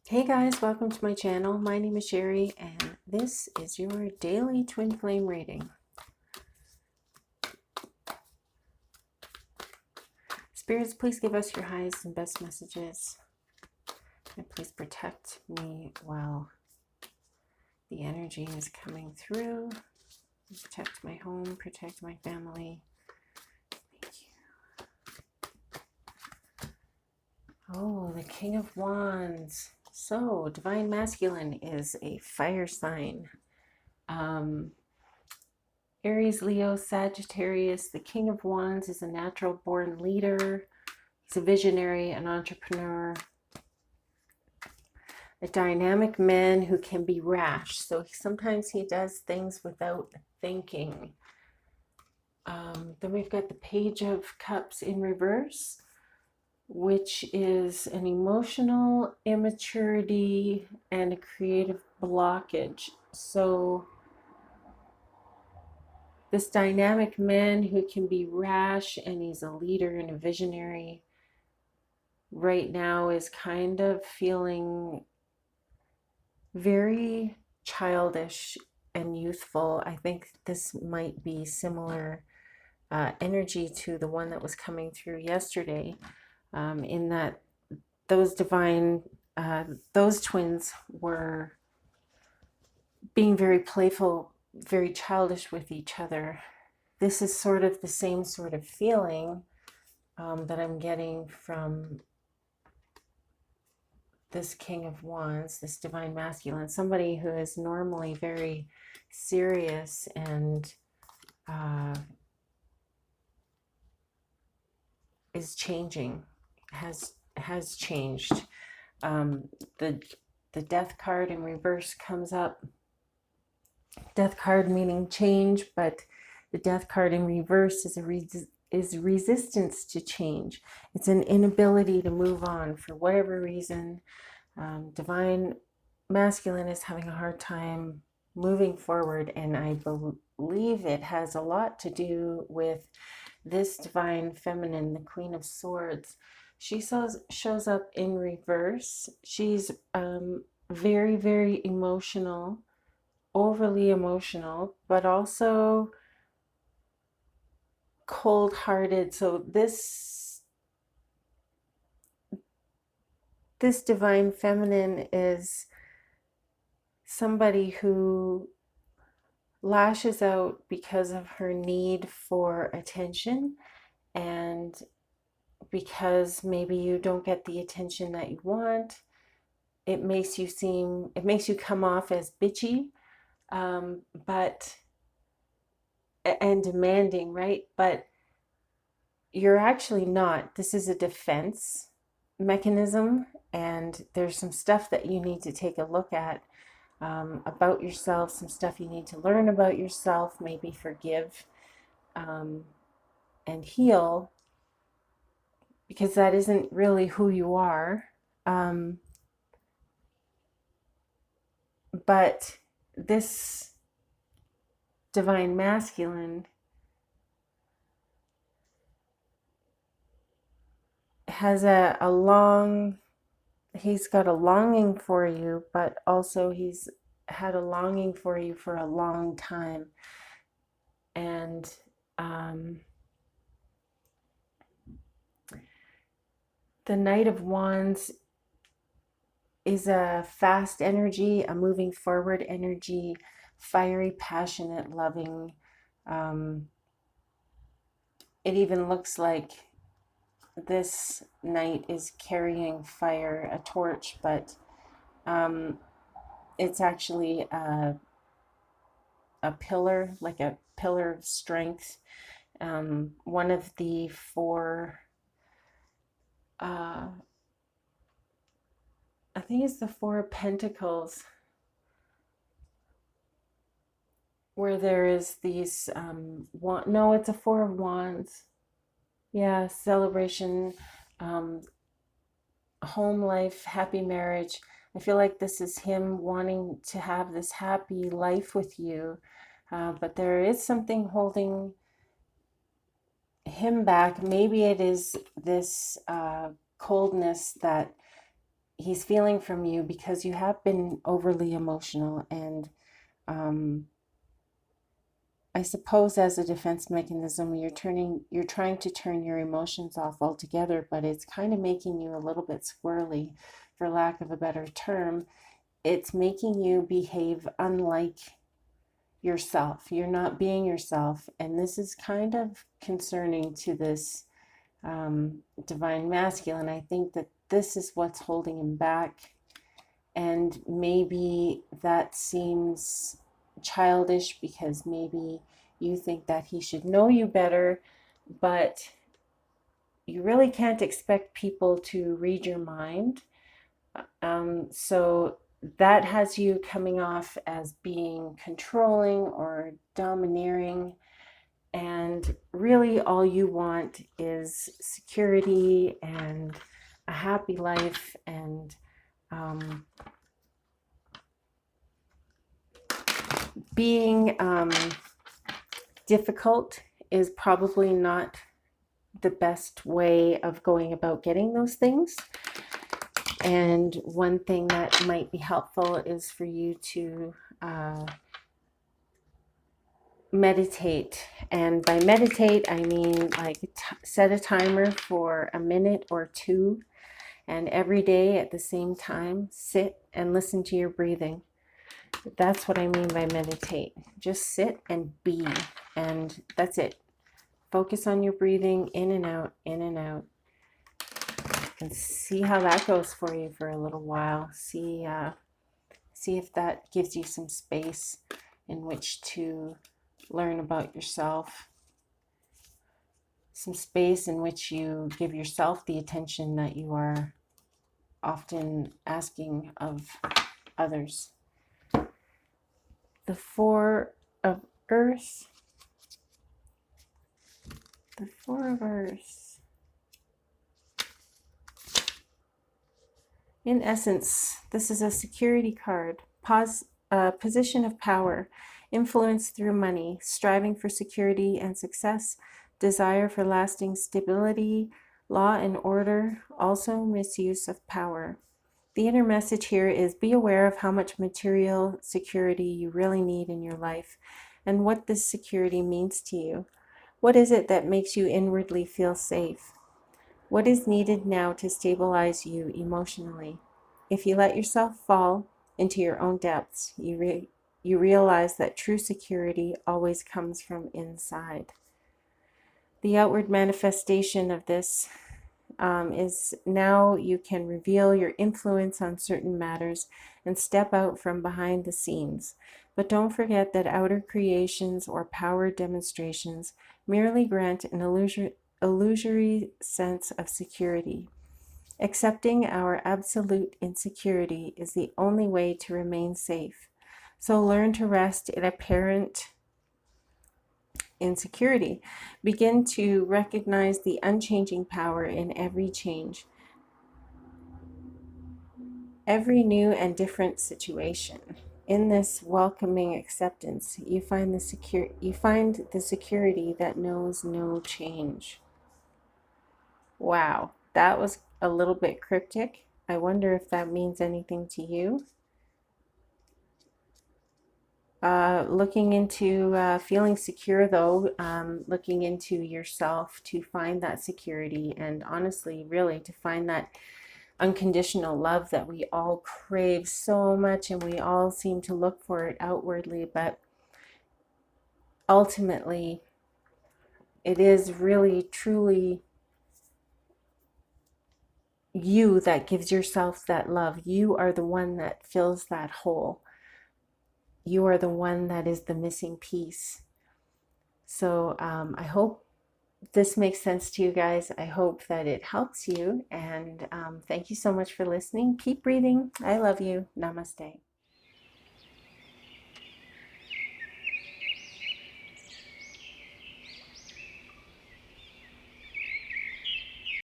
Hey guys, welcome to my channel. My name is Sherry and this is your daily twin flame reading. Spirits, please give us your highest and best messages. And please protect me while the energy is coming through. Protect my home, protect my family. Thank you. Oh, the King of Wands. So, Divine Masculine is a fire sign. Aries, Leo, Sagittarius. The King of Wands is a natural born leader. He's a visionary, an entrepreneur, a dynamic man who can be rash. So sometimes he does things without thinking. Then we've got the Page of Cups in reverse, which is an emotional immaturity and a creative blockage. So this dynamic man who can be rash and he's a leader and a visionary right now is kind of feeling very childish and youthful. I think this might be similar energy to the one that was coming through yesterday, in that those those twins were being very playful, very childish with each other. This is sort of the same sort of feeling that I'm getting from this King of Wands, this Divine Masculine, somebody who is normally very serious and is changing, has changed. The Death card in reverse comes up. Death card meaning change, but the Death card in reverse is resistance to change. It's an inability to move on for whatever reason. Divine Masculine is having a hard time moving forward, and I believe it has a lot to do with this Divine Feminine, the Queen of Swords. She shows up in reverse. She's very, very emotional, overly emotional, but also cold-hearted. So this Divine Feminine is somebody who lashes out because of her need for attention, and because maybe you don't get the attention that you want, it makes you come off as bitchy, but and demanding, right? But you're actually not. This is a defense mechanism, and there's some stuff that you need to take a look at about yourself, some stuff you need to learn about yourself, maybe forgive and heal, because that isn't really who you are. But this Divine Masculine has he's got a longing for you, but also he's had a longing for you for a long time. And the Knight of Wands is a fast energy, a moving forward energy, fiery, passionate, loving. It even looks like this knight is carrying fire, a torch, but it's actually a pillar, like a pillar of strength. One of the four, I think it's the Four of Pentacles, where there is these, no, it's a Four of Wands. Yeah, celebration, home life, happy marriage. I feel like this is him wanting to have this happy life with you, but there is something holding him back. Maybe it is this coldness that he's feeling from you because you have been overly emotional, and I suppose as a defense mechanism, you're trying to turn your emotions off altogether, but it's kind of making you a little bit squirrely, for lack of a better term. It's making you behave unlike yourself. You're not being yourself, and this is kind of concerning to this divine masculine. I think that this is what's holding him back, and maybe that seems childish because maybe you think that he should know you better, but you really can't expect people to read your mind. So that has you coming off as being controlling or domineering. And really, all you want is security and a happy life. And being difficult is probably not the best way of going about getting those things. And one thing that might be helpful is for you to meditate. And by meditate, I mean like set a timer for a minute or two, and every day at the same time, sit and listen to your breathing. That's what I mean by meditate. Just sit and be, and that's it. Focus on your breathing in and out, in and out. And see how that goes for you for a little while. See if that gives you some space in which to learn about yourself, some space in which you give yourself the attention that you are often asking of others. The Four of Earth. The Four of Earth. In essence, this is a security card. Position of power, influence through money, striving for security and success, desire for lasting stability, law and order, also misuse of power. The inner message here is be aware of how much material security you really need in your life and what this security means to you. What is it that makes you inwardly feel safe? What is needed now to stabilize you emotionally? If you let yourself fall into your own depths, you realize that true security always comes from inside. The outward manifestation of this is now you can reveal your influence on certain matters and step out from behind the scenes. But don't forget that outer creations or power demonstrations merely grant an illusory sense of security. Accepting our absolute insecurity is the only way to remain safe. So learn to rest in apparent insecurity. Begin to recognize the unchanging power in every change, every new and different situation. In this welcoming acceptance, you find the security that knows no change. Wow, that was a little bit cryptic. I wonder if that means anything to you. Looking into feeling secure, though, looking into yourself to find that security, and honestly, really, to find that unconditional love that we all crave so much, and we all seem to look for it outwardly, but ultimately, it is really, truly you that gives yourself that love. You are the one that fills that hole. You are the one that is the missing piece. So I hope this makes sense to you guys. I hope that it helps you. And thank you so much for listening. Keep breathing. I love you. Namaste.